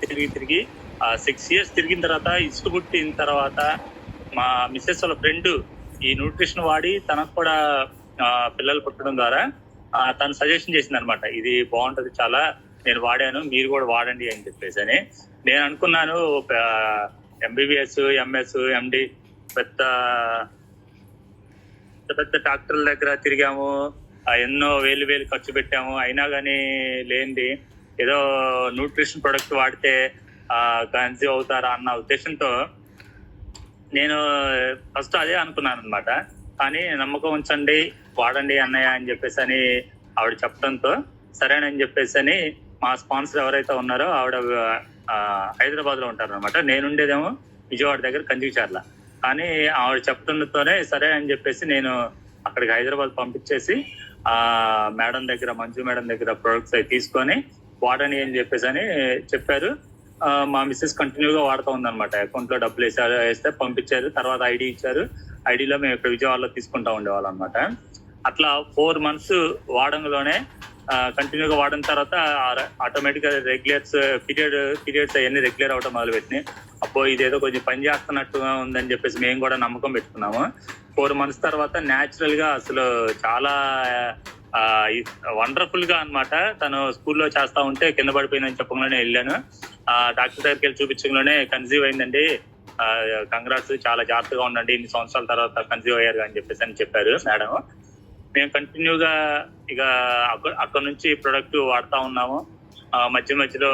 తిరిగి 6 years తిరిగిన తర్వాత ఇసుక పుట్టిన తర్వాత మా మిస్సెస్ వాళ్ళ ఫ్రెండ్ ఈ న్యూట్రిషన్ వాడి తనకు కూడా పిల్లలు పుట్టడం ద్వారా తను సజెషన్ చేసింది అనమాట. ఇది బాగుంటది చాలా, నేను వాడాను, మీరు కూడా వాడండి అని చెప్పేసి అని. నేను అనుకున్నాను ఎంబీబీఎస్, ఎంఎస్, ఎండి పెద్ద పెద్ద డాక్టర్ల దగ్గర తిరిగాము, ఎన్నో వేలు ఖర్చు పెట్టాము, అయినా కానీ లేనిది ఏదో న్యూట్రిషన్ ప్రొడక్ట్ వాడితే కన్సీవ్ అవుతారా అన్న ఉద్దేశంతో నేను ఫస్ట్ అదే అనుకున్నాను అనమాట. కానీ నమ్మకం ఉంచండి, వాడండి అన్నయ్య అని చెప్పేసి అని ఆవిడ చెప్పడంతో సరేనని చెప్పేసి అని మా స్పాన్సర్ ఎవరైతే ఉన్నారో ఆవిడ హైదరాబాద్ లో ఉంటారనమాట. నేనుండేదేమో విజయవాడ దగ్గర కంచికచర్ల. కానీ ఆవిడ చెప్పడంతోనే సరే అని చెప్పేసి నేను అక్కడికి హైదరాబాద్ పంపించేసి మేడం దగ్గర, మంజు మేడం దగ్గర ప్రొడక్ట్స్ అవి తీసుకొని వాడని అని చెప్పేసి అని చెప్పారు. మా మిస్సెస్ కంటిన్యూగా వాడుతూ ఉందన్నమాట. అకౌంట్ లో డబ్బులు వేస్తే పంపించారు, తర్వాత ఐడి ఇచ్చారు. ఐడిలో మేము ఇక్కడ విజయవాడలో తీసుకుంటా ఉండేవాళ్ళం అనమాట. అట్లా 4 months వాడంలోనే కంటిన్యూగా వాడిన తర్వాత ఆటోమేటిక్ గా పీరియడ్స్ అవన్నీ రెగ్యులర్ అవడం మొదలుపెట్టినాయి. అబ్బో ఇదేదో కొంచెం పని చేస్తున్నట్టుగా ఉందని చెప్పేసి మేము కూడా నమ్మకం పెట్టుకున్నాము. 4 months తర్వాత న్యాచురల్ గా అసలు చాలా వండర్ఫుల్ గా అనమాట. తను స్కూల్లో చేస్తా ఉంటే కింద పడిపోయిందని చెప్పగానే వెళ్ళాను. డాక్టర్ దగ్గరికి వెళ్ళి చూపించడంలోనే కన్సీవ్ అయిందండి, కంగ్రాట్స్, చాలా జాగ్రత్తగా ఉండండి, ఇన్ని సంవత్సరాల తర్వాత కన్సీవ్ అయ్యారు అని చెప్పేసి అని చెప్పారు మేడం. మేము కంటిన్యూగా ఇక అక్కడ నుంచి ప్రొడక్ట్ వాడుతూ ఉన్నాము. మధ్యలో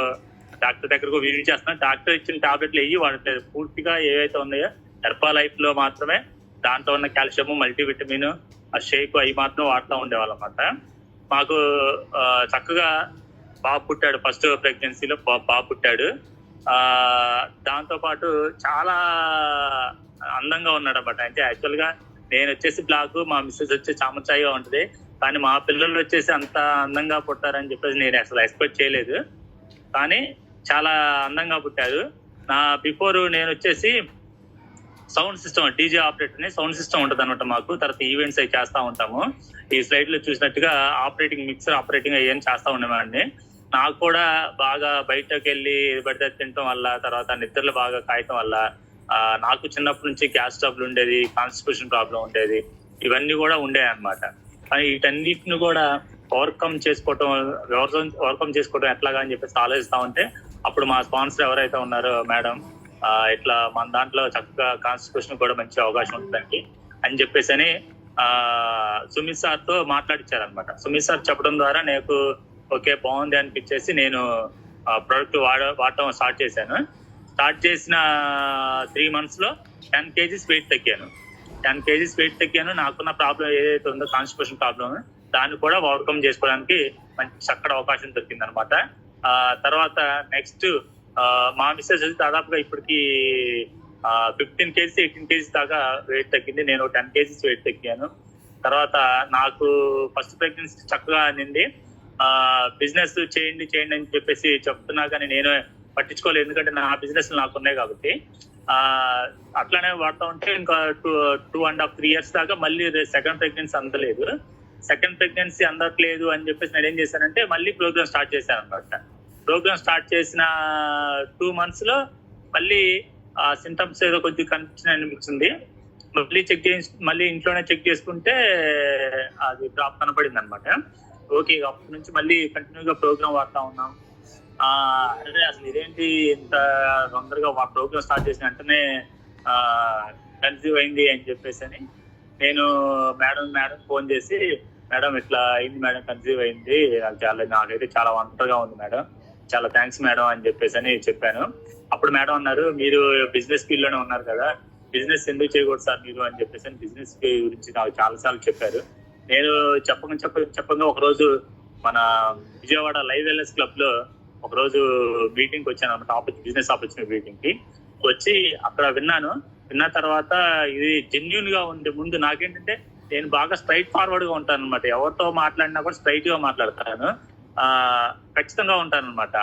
డాక్టర్ దగ్గరకు విజిట్ చేస్తున్నాం. డాక్టర్ ఇచ్చిన టాబ్లెట్లు వెయ్యి వాడట్లేదు, పూర్తిగా ఏవైతే ఉన్నాయో హెర్బా లైఫ్ లో మాత్రమే దాంట్లో ఉన్న కాల్షియం, మల్టీవిటమిన్, ఆ షేక్ అవి మాత్రం వాడుతూ ఉండేవాళ్ళం అన్నమాట. మాకు చక్కగా బాబు పుట్టాడు, ఫస్ట్ ప్రెగ్నెన్సీలో బాబు పుట్టాడు. దాంతో పాటు చాలా అందంగా ఉన్నాడు అన్నమాట. అంటే యాక్చువల్ గా నేను వచ్చేసి బ్లాక్, మా మిస్సెస్ వచ్చేసి చామచాయిగా ఉంటది, కానీ మా పిల్లలు వచ్చేసి అంత అందంగా పుట్టారని చెప్పేసి నేను అసలు ఎక్స్పెక్ట్ చేయలేదు. కానీ చాలా అందంగా పుట్టారు. నా బిఫోర్ నేను వచ్చేసి సౌండ్ సిస్టమ్, డీజే ఆపరేటర్ అని సౌండ్ సిస్టమ్ ఉంటుంది అనమాట మాకు. తర్వాత ఈవెంట్స్ అవి చేస్తూ ఉంటాము. ఈ స్లైడ్ లో చూసినట్టుగా ఆపరేటింగ్, మిక్సర్ ఆపరేటింగ్ అయ్యి చేస్తూ ఉండేవాడిని. నాకు కూడా బాగా బయటకు వెళ్ళి పడితే తినటం వల్ల, తర్వాత నిద్రలు బాగా కాయటం వల్ల నాకు చిన్నప్పటి నుంచి గ్యాస్ ట్రబుల్ ఉండేది, కాన్స్టిట్యూషన్ ప్రాబ్లం ఉండేది, ఇవన్నీ కూడా ఉండేవి అనమాట. కానీ వీటన్నిటిని కూడా ఓవర్కమ్ చేసుకోవడం ఎట్లాగా అని చెప్పేసి ఆలోచిస్తా ఉంటే అప్పుడు మా స్పాన్సర్ ఎవరైతే ఉన్నారో మేడం, ఇట్లా మన దాంట్లో చక్కగా కాన్స్టిట్యూషన్ కూడా మంచి అవకాశం ఉంటుందండి అని చెప్పేసి అని సుమిత్ సార్ తో మాట్లాడించారనమాట. సుమిత్ సార్ చెప్పడం ద్వారా నాకు ఓకే బాగుంది అనిపించేసి నేను ప్రొడక్ట్ వాడటం స్టార్ట్ చేశాను. స్టార్ట్ చేసిన 3 months లో 10 kgs వెయిట్ తగ్గాను. 10 kgs వెయిట్ తగ్గాను. నాకున్న ప్రాబ్లం ఏదైతే ఉందో కాన్స్టిట్యూషన్ ప్రాబ్లం, దాన్ని కూడా ఓవర్కమ్ చేసుకోవడానికి మంచి చక్కటి అవకాశం దొరికింది అనమాట. తర్వాత నెక్స్ట్ మా మిస్సెస్ దాదాపుగా ఇప్పటికి 15 kgs 18 kgs దాకా వెయిట్ తగ్గింది. నేను 10 kgs వెయిట్ తగ్గాను. తర్వాత నాకు ఫస్ట్ ప్రెగ్నెన్సీ చక్కగా అనింది. బిజినెస్ చేయండి అని చెప్పేసి చెప్తున్నా కానీ నేను పట్టించుకోలేదు, ఎందుకంటే నా బిజినెస్ నాకు ఉన్నాయి కాబట్టి. అట్లానే వాడుతూ ఉంటే ఇంకా 2.5-3 years దాకా మళ్ళీ సెకండ్ ప్రెగ్నెన్సీ అందలేదు. సెకండ్ ప్రెగ్నెన్సీ అందట్లేదు అని చెప్పేసి నేను ఏం చేశానంటే మళ్ళీ ప్రోగ్రామ్ స్టార్ట్ చేశాను అనమాట. ప్రోగ్రామ్ స్టార్ట్ చేసిన 2 months లో మళ్ళీ సింటమ్స్ ఏదో కొద్దిగా కనిపించింది. మళ్ళీ ఇంట్లోనే చెక్ చేసుకుంటే అది డ్రాప్ కనపడింది అనమాట. ఓకే, అప్పటి నుంచి మళ్ళీ కంటిన్యూగా ప్రోగ్రామ్ వాడుతూ ఉన్నాం. అంటే అసలు ఇదేంటి ఇంత తొందరగా ప్రోగ్రామ్ స్టార్ట్ చేసిన వెంటనే కన్సీవ్ అయింది అని చెప్పేసి అని నేను మేడం ఫోన్ చేసి, మేడం ఇట్లా అయింది మేడం, కన్సీవ్ అయింది, నాకైతే చాలా ఒంటరిగా ఉంది మేడం, చాలా థ్యాంక్స్ మేడం అని చెప్పేసి అని చెప్పాను. అప్పుడు మేడం అన్నారు, మీరు బిజినెస్ ఫీల్డ్ లోనే ఉన్నారు కదా, బిజినెస్ ఎందుకు చేయకూడదు సార్ మీరు అని చెప్పేసి అని బిజినెస్ గురించి నాకు చాలా సార్లు చెప్పారు. నేను చెప్పగా ఒకరోజు మన విజయవాడ లైవ్ వెల్నెస్ క్లబ్ లో ఒకరోజు మీటింగ్ వచ్చాను అనమాట, బిజినెస్ ఆపర్చునిటీ మీటింగ్ కి వచ్చి అక్కడ విన్న తర్వాత ఇది జెన్యూన్ గా ఉంది. ముందు నాకేంటంటే నేను బాగా స్ట్రైట్ ఫార్వర్డ్ గా ఉంటాను అనమాట. ఎవరితో మాట్లాడినా కూడా స్ట్రైట్ గా మాట్లాడతాను, ఖచ్చితంగా ఉంటాను అనమాట.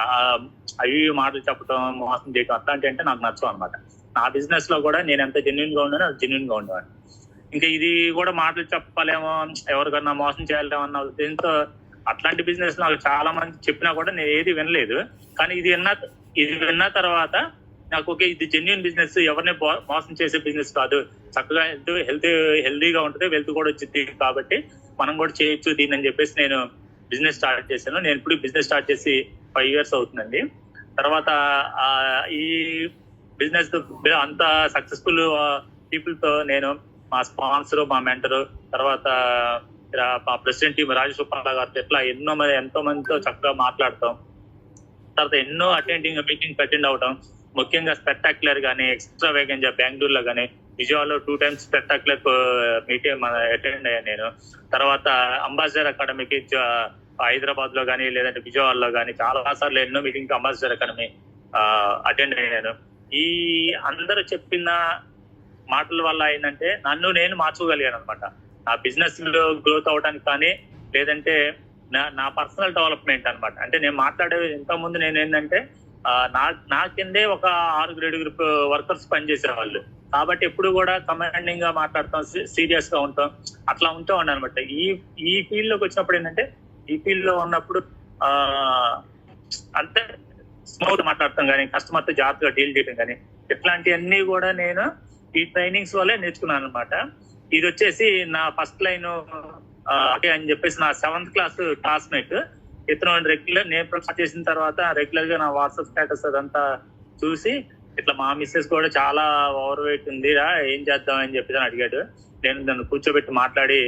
అవి మాటలు చెప్పడం, మోసం చేయడం అట్లాంటి అంటే నాకు నచ్చవు అనమాట. నా బిజినెస్ లో కూడా నేను ఎంత జెన్యూన్ గా ఉన్నానో జెన్యూన్ గా ఉండేవాడిని. ఇంకా ఇది కూడా మాటలు చెప్పలేమో, ఎవరికన్నా మోసం చేయాలేమో అన్న ఉద్దేశంతో అట్లాంటి బిజినెస్ నాకు చాలా మంది చెప్పినా కూడా నేను ఏది వినలేదు. కానీ ఇది ఇది విన్న తర్వాత నాకు ఓకే, ఇది జెన్యున్ బిజినెస్, ఎవరిని మోసం చేసే బిజినెస్ కాదు, చక్కగా హెల్తీగా ఉంటుంది, వెల్త్ కూడా వచ్చింది, కాబట్టి మనం కూడా చేయొచ్చు దీన్ని అని చెప్పేసి నేను బిజినెస్ స్టార్ట్ చేశాను. నేను ఇప్పుడు బిజినెస్ స్టార్ట్ చేసి 5 years అవుతుందండి. తర్వాత ఈ బిజినెస్ అంత సక్సెస్ఫుల్ పీపుల్ తో నేను మా స్పాన్సర్, మా మెంటర్, తర్వాత మా ప్రెసిడెంట్ టీం రాజేష్ ఉప్పాల గారితో ఇట్లా ఎంతో మందితో చక్కగా మాట్లాడతాం. తర్వాత ఎన్నో మీటింగ్స్ అటెండ్ అవడం, ముఖ్యంగా స్పెక్టాక్యులర్ గానీ, ఎక్స్ట్రా వేగంజా బెంగళూరులో గానీ, విజయవాడలో 2 times స్పెక్టాక్యులర్ మీటింగ్ అటెండ్ అయ్యాను నేను. తర్వాత అంబాసిడర్ అకాడమీకి హైదరాబాద్ లో కానీ లేదంటే విజయవాడలో కానీ చాలా సార్లు ఎన్నో మీటింగ్ అంబాసిడర్ అకాడమీ అటెండ్ అయ్యాను. ఈ అందరూ చెప్పిన మాటల వల్ల ఏంటంటే నన్ను నేను మార్చుకోగలిగాను అనమాట. నా బిజినెస్ లో గ్రోత్ అవడానికి కానీ, లేదంటే నా పర్సనల్ డెవలప్మెంట్ అనమాట. అంటే నేను మాట్లాడే ఇంతకుముందు నేను ఏంటంటే నా కిందే ఒక 6-7 వర్కర్స్ పనిచేసేవాళ్ళు, కాబట్టి ఎప్పుడు కూడా కమాండింగ్ గా మాట్లాడతాం, సీరియస్ గా ఉంటాం, అట్లా ఉంటూ ఉండే అనమాట. ఈ ఫీల్డ్ లోకి వచ్చినప్పుడు ఏంటంటే, ఈ ఫీల్డ్ లో ఉన్నప్పుడు అంతే స్మూత్ మాట్లాడతాం కానీ, కస్టమర్ తో జాగ్రత్తగా డీల్ చేయడం కానీ, ఇట్లాంటివన్నీ కూడా నేను ఈ ట్రైనింగ్స్ వల్లే నేర్చుకున్నాను అనమాట. ఇది వచ్చేసి నా ఫస్ట్ లైన్ అని చెప్పేసి నా 7th class క్లాస్మేట్ ఇతను రెగ్యులర్, నేను స్టార్ట్ చేసిన తర్వాత రెగ్యులర్ గా నా వాట్సాప్ స్టేటస్ అదంతా చూసి ఇట్లా మా మిస్సెస్ కూడా చాలా ఓవర్ వెయిట్ ఉందిరా, ఏం చేద్దాం అని చెప్పి అడిగాడు. నేను నన్ను కూర్చోబెట్టి మాట్లాడి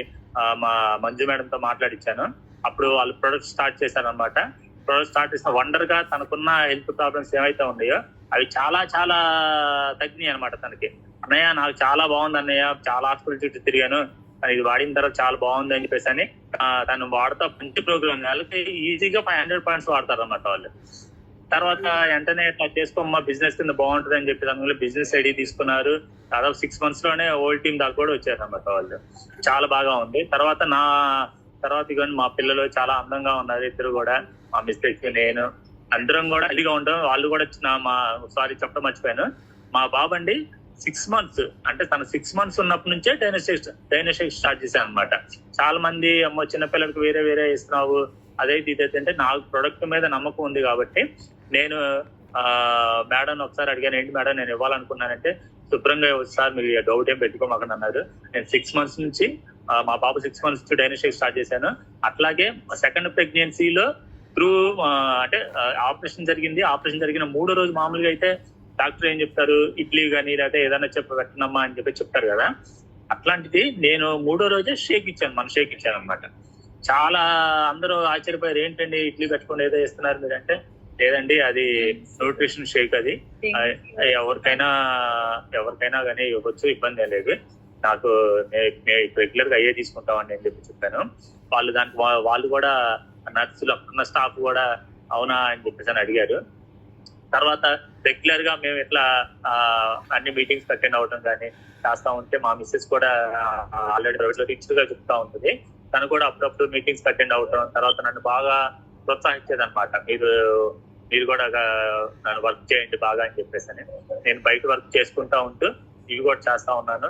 మా మంజు మేడంతో మాట్లాడిచ్చాను. అప్పుడు వాళ్ళు ప్రొడక్ట్ స్టార్ట్ చేశారు అనమాట. ప్రొడక్ట్ స్టార్ట్ చేసిన వండర్ గా తనకున్న హెల్త్ ప్రాబ్లమ్స్ ఏవైతే ఉన్నాయో అవి చాలా చాలా తగ్గినాయి అనమాట. తనకి అన్నయ్య నాకు చాలా బాగుంది అన్నయ్య, చాలా హాస్పిటల్ చుట్టూ తిరిగాను, ఇది వాడిన తర్వాత చాలా బాగుంది అని చెప్పేసి అని తను వాడుతా మంచి ప్రోగ్రామ్, వాళ్ళకి ఈజీగా 500 points వాడతారు అనమాట వాళ్ళు. తర్వాత వెంటనే ఇట్లా చేసుకోమ్మా బిజినెస్ కింద బాగుంటుంది అని చెప్పి దాని బిజినెస్ ఐడి తీసుకున్నారు. దాదాపు 6 months లోనే ఓల్డ్ టీమ్ దాకా కూడా వచ్చారు అనమాట వాళ్ళు. చాలా బాగా ఉంది. తర్వాత ఇవన్నీ మా పిల్లలు చాలా అందంగా ఉన్నారు, ఇద్దరు కూడా, మా మిస్టేక్స్ నేను అందరం కూడా అదిగా ఉంటాం. వాళ్ళు కూడా చెప్పడం మర్చిపోయాను, మా బాబు అండి 6 months, అంటే తను 6 months ఉన్నప్పటి నుంచే డైనోస్టిక్స్ స్టార్ట్ చేశాను అనమాట. చాలా మంది అమ్మో చిన్నపిల్లలకు వేరే ఇస్తున్నావు ఇదైతే అంటే నాకు ప్రొడక్ట్ మీద నమ్మకం ఉంది కాబట్టి నేను మేడం ఒకసారి అడిగాను, ఏంటి మేడం నేను ఇవ్వాలనుకున్నానంటే, శుభ్రంగా సార్ మీరు డౌట్ ఏం పెట్టుకోమాకండి అన్నారు. నేను 6 months నుంచి మా బాబు 6 months నుంచి డైనోస్టిక్స్ స్టార్ట్ చేశాను. అట్లాగే 2nd pregnancyలో త్రూ అంటే ఆపరేషన్ జరిగిన 3వ రోజు మామూలుగా అయితే డాక్టర్ ఏం చెప్తారు, ఇడ్లీ కానీ లేకపోతే ఏదైనా పెట్టనమ్మా అని చెప్పి చెప్తారు కదా. అట్లాంటిది నేను 3వ రోజే షేక్ ఇచ్చాను అనమాట. చాలా అందరూ ఆశ్చర్యపోయారు, ఏంటండి ఇడ్లీ పెట్టుకుని ఏదో ఇస్తున్నారు మీరు అంటే, లేదండి అది న్యూట్రిషన్ షేక్, అది ఎవరికైనా కానీ ఇవ్వచ్చు, ఇబ్బంది లేదు, నాకు రెగ్యులర్ గా అయ్యే తీసుకుంటామండి అని చెప్పి చెప్పాను. వాళ్ళు కూడా నర్సులు అక్కడున్న స్టాఫ్ కూడా అవునా అని చెప్పేసి అని అడిగారు. తర్వాత రెగ్యులర్ గా మేము ఇట్లా అన్ని మీటింగ్స్ అటెండ్ అవడం కానీ చేస్తా ఉంటే మా మిస్సెస్ కూడా ఆల్రెడీ రిచ్ గా చెప్తా ఉంటుంది, తను కూడా అప్పుడప్పుడు మీటింగ్స్ అటెండ్ అవడం. తర్వాత నన్ను బాగా ప్రోత్సహించేది అనమాట, మీరు కూడా నన్ను వర్క్ చేయండి బాగా అని చెప్పేసి అని. నేను బయట వర్క్ చేసుకుంటా ఉంటూ ఇవి కూడా చేస్తా ఉన్నాను.